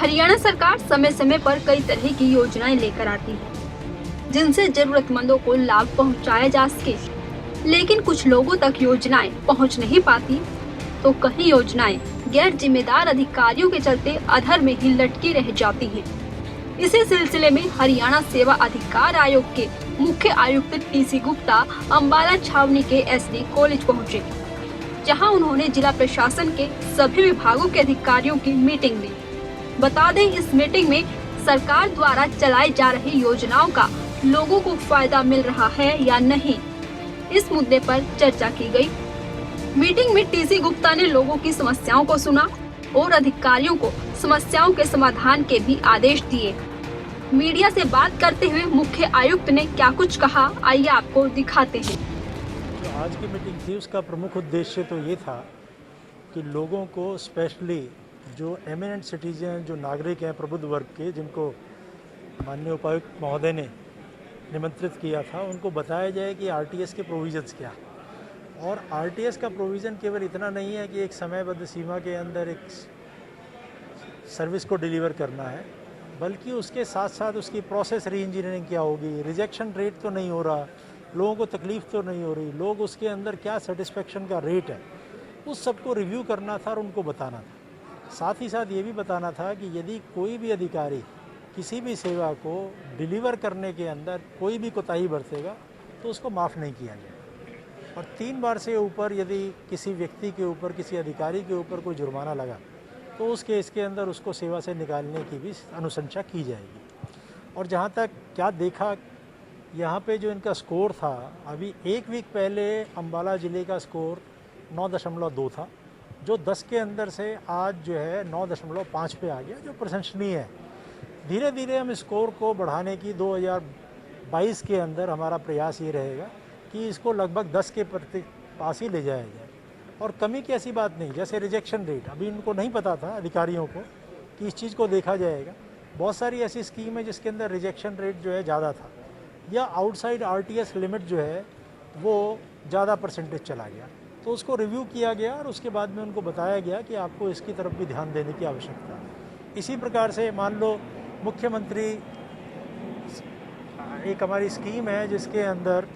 हरियाणा सरकार समय समय पर कई तरह की योजनाएं लेकर आती है जिनसे जरूरतमंदों को लाभ पहुंचाया जा सके, लेकिन कुछ लोगों तक योजनाएं पहुंच नहीं पाती, तो कई योजनाएं गैर जिम्मेदार अधिकारियों के चलते अधर में ही लटकी रह जाती हैं। इसी सिलसिले में हरियाणा सेवा अधिकार आयोग के मुख्य आयुक्त टीसी गुप्ता अम्बाला छावनी के एसडी कॉलेज पहुंचे, जहां उन्होंने जिला प्रशासन के सभी विभागों के अधिकारियों की मीटिंग ली। बता दें, इस मीटिंग में सरकार द्वारा चलाई जा रही योजनाओं का लोगों को फायदा मिल रहा है या नहीं, इस मुद्दे पर चर्चा की गई। मीटिंग में टीसी गुप्ता ने लोगों की समस्याओं को सुना और अधिकारियों को समस्याओं के समाधान के भी आदेश दिए। मीडिया से बात करते हुए मुख्य आयुक्त ने क्या कुछ कहा, आइए आपको दिखाते हैं। जो आज की मीटिंग थी उसका प्रमुख उद्देश्य तो ये था कि लोगों को, स्पेशली जो एमिनेंट सिटीजन, जो नागरिक हैं प्रबुद्ध वर्ग के, जिनको माननीय उपायुक्त महोदय ने निमंत्रित किया था, उनको बताया जाए कि आरटीएस के प्रोविजंस क्या। और आरटीएस का प्रोविज़न केवल इतना नहीं है कि एक समयबद्ध सीमा के अंदर एक सर्विस को डिलीवर करना है, बल्कि उसके साथ साथ उसकी प्रोसेस री इंजीनियरिंग क्या होगी, रिजेक्शन रेट तो नहीं हो रहा, लोगों को तकलीफ़ तो नहीं हो रही, लोग उसके अंदर क्या सेटिस्फेक्शन का रेट है, उस सबको रिव्यू करना था और उनको बताना था। साथ ही साथ ये भी बताना था कि यदि कोई भी अधिकारी किसी भी सेवा को डिलीवर करने के अंदर कोई भी कोताही बरतेगा तो उसको माफ़ नहीं किया जाएगा। और 3 बार से ऊपर यदि किसी व्यक्ति के ऊपर, किसी अधिकारी के ऊपर कोई जुर्माना लगा तो उस केस के अंदर उसको सेवा से निकालने की भी अनुशंसा की जाएगी। और जहाँ तक क्या देखा, यहाँ पे जो इनका स्कोर था, अभी 1 वीक पहले अम्बाला ज़िले का स्कोर 9.2 था, जो 10 के अंदर से आज जो है 9.5 पे आ गया, जो प्रशंसनीय है। धीरे धीरे हम स्कोर को बढ़ाने की 2022 के अंदर हमारा प्रयास ये रहेगा कि इसको लगभग 10 के पास ही ले जाया जाए। और कमी की ऐसी बात नहीं, जैसे रिजेक्शन रेट, अभी इनको नहीं पता था अधिकारियों को कि इस चीज़ को देखा जाएगा। बहुत सारी ऐसी स्कीम है जिसके अंदर रिजेक्शन रेट जो है ज़्यादा था, या आउटसाइड आरटीएस लिमिट जो है वो ज़्यादा परसेंटेज चला गया, तो उसको रिव्यू किया गया और उसके बाद में उनको बताया गया कि आपको इसकी तरफ भी ध्यान देने की आवश्यकता है। इसी प्रकार से मान लो मुख्यमंत्री, एक हमारी स्कीम है जिसके अंदर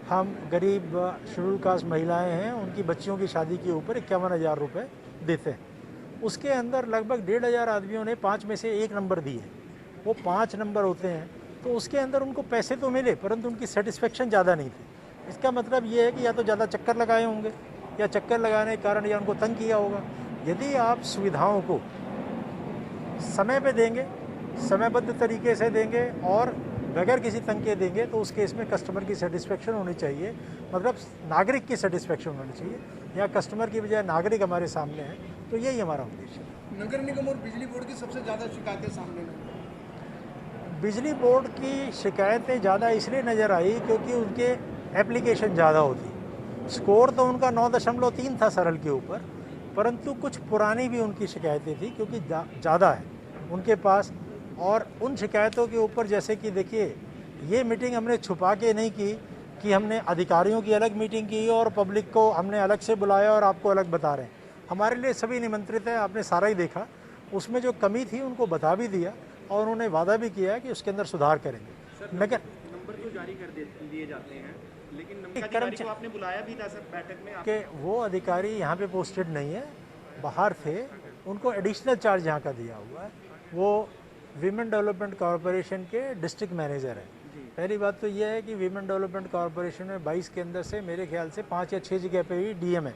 हम गरीब शेड्यूल कास्ट महिलाएं हैं, उनकी बच्चियों की शादी के ऊपर 51,000 रुपये देते हैं। उसके अंदर लगभग 1,500 आदमियों ने 5 में से 1 नंबर दिए। वो 5 नंबर होते हैं, तो उसके अंदर उनको पैसे तो मिले परंतु उनकी सेटिस्फेक्शन ज़्यादा नहीं थी। इसका मतलब ये है कि या तो ज़्यादा चक्कर लगाए होंगे, या चक्कर लगाने के कारण या उनको तंग किया होगा। यदि आप सुविधाओं को समय पे देंगे, समयबद्ध तरीके से देंगे और बगैर किसी तंग के देंगे, तो उस केस में कस्टमर की सेटिस्फेक्शन होनी चाहिए, मतलब नागरिक की सेटिस्फेक्शन होनी चाहिए। या कस्टमर की बजाय नागरिक हमारे सामने है, तो यही हमारा उद्देश्य है। नगर निगम और बिजली बोर्ड की सबसे ज़्यादा शिकायतें सामने में। बिजली बोर्ड की शिकायतें ज़्यादा इसलिए नज़र आई क्योंकि उनके एप्लीकेशन ज़्यादा होती। स्कोर तो उनका 9.3 था सरल के ऊपर, परंतु कुछ पुरानी भी उनकी शिकायतें थी क्योंकि ज़्यादा है उनके पास। और उन शिकायतों के ऊपर, जैसे कि देखिए, ये मीटिंग हमने छुपा के नहीं की कि हमने अधिकारियों की अलग मीटिंग की और पब्लिक को हमने अलग से बुलाया और आपको अलग बता रहे हैं। हमारे लिए सभी निमंत्रित हैं, आपने सारा ही देखा। उसमें जो कमी थी उनको बता भी दिया और उन्होंने वादा भी किया कि उसके अंदर सुधार करेंगे। नंबर तो जारी कर दिए जाते हैं, लेकिन अधिकारी को आपने बुलाया भी था सर बैठक में कि वो अधिकारी यहाँ पे पोस्टेड नहीं है, बाहर थे, उनको एडिशनल चार्ज यहाँ का दिया हुआ है। वो वीमेन डेवलपमेंट कॉरपोरेशन के डिस्ट्रिक्ट मैनेजर है। पहली बात तो यह है कि वीमेन डेवलपमेंट कॉरपोरेशन में 22 के अंदर से मेरे ख्याल से 5 या 6 जगह पे ही डीएम है,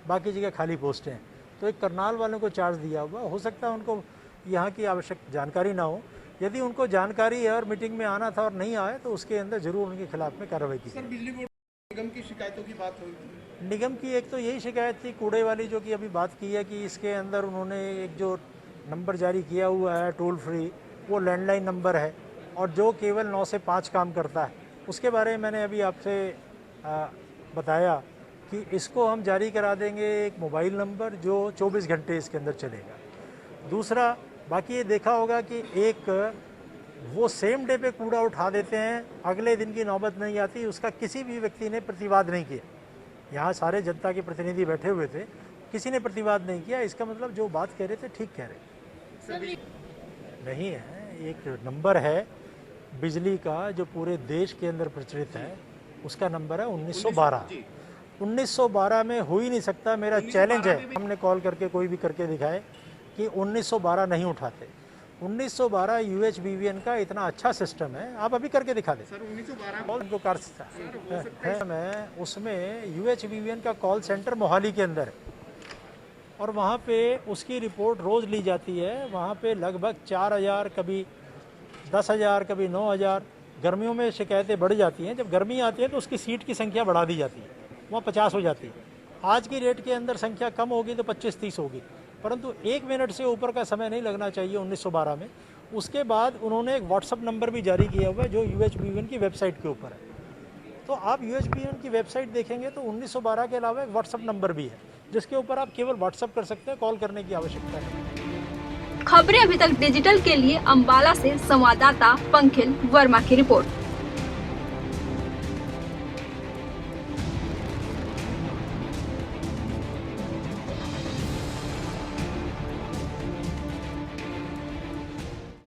बाकी जगह खाली पोस्टें हैं। तो एक करनाल वालों को चार्ज दिया हुआ, हो सकता है उनको यहाँ की आवश्यक जानकारी ना हो। यदि उनको जानकारी है और मीटिंग में आना था और नहीं आए, तो उसके अंदर जरूर उनके खिलाफ में कार्रवाई की। सर, बिजली बोर्ड निगम की शिकायतों की बात हुई थी। निगम की एक तो यही शिकायत थी कूड़े वाली, जो कि अभी बात की है कि इसके अंदर उन्होंने एक जो नंबर जारी किया हुआ है टोल फ्री, वो लैंडलाइन नंबर है और जो केवल 9 से 5 काम करता है। उसके बारे में मैंने अभी आपसे बताया कि इसको हम जारी करा देंगे एक मोबाइल नंबर जो 24 घंटे इसके अंदर चलेगा। दूसरा, बाकी ये देखा होगा कि एक वो सेम डे पे कूड़ा उठा देते हैं, अगले दिन की नौबत नहीं आती, उसका किसी भी व्यक्ति ने प्रतिवाद नहीं किया। यहाँ सारे जनता के प्रतिनिधि बैठे हुए थे, किसी ने प्रतिवाद नहीं किया। इसका मतलब जो बात कह रहे थे ठीक कह रहे थे। नहीं है, एक नंबर है बिजली का जो पूरे देश के अंदर प्रचलित है, उसका नंबर है 1912। 1912 में हो ही नहीं सकता, मेरा चैलेंज है, हमने कॉल करके कोई भी करके दिखाए कि 1912 नहीं उठाते। 1912 UHBVN का इतना अच्छा सिस्टम है, आप अभी करके दिखा दें। सर 1912 कॉल को कर सकता है मैं, उसमें UHBVN का कॉल सेंटर मोहाली के अंदर है और वहाँ पे उसकी रिपोर्ट रोज़ ली जाती है। वहाँ पे लगभग 4000, कभी 10,000, कभी 9,000, गर्मियों में शिकायतें बढ़ जाती हैं। जब गर्मी आती है तो उसकी सीट की संख्या बढ़ा दी जाती है, वहाँ 50 हो जाती है। आज की रेट के अंदर संख्या कम होगी तो 25-30 होगी, परंतु 1 मिनट से ऊपर का समय नहीं लगना चाहिए 1912 में। उसके बाद उन्होंने एक व्हाट्सअप नंबर भी जारी किया हुआ है जो UHBVN की वेबसाइट के ऊपर है। तो आप UHBVN की वेबसाइट देखेंगे तो 1912 के अलावा एक व्हाट्सअप नंबर भी है जिसके ऊपर आप केवल व्हाट्सअप कर सकते हैं, कॉल करने की आवश्यकता नहीं। खबरें अभी तक डिजिटल के लिए अंबाला से संवाददाता पंखिल वर्मा की रिपोर्ट।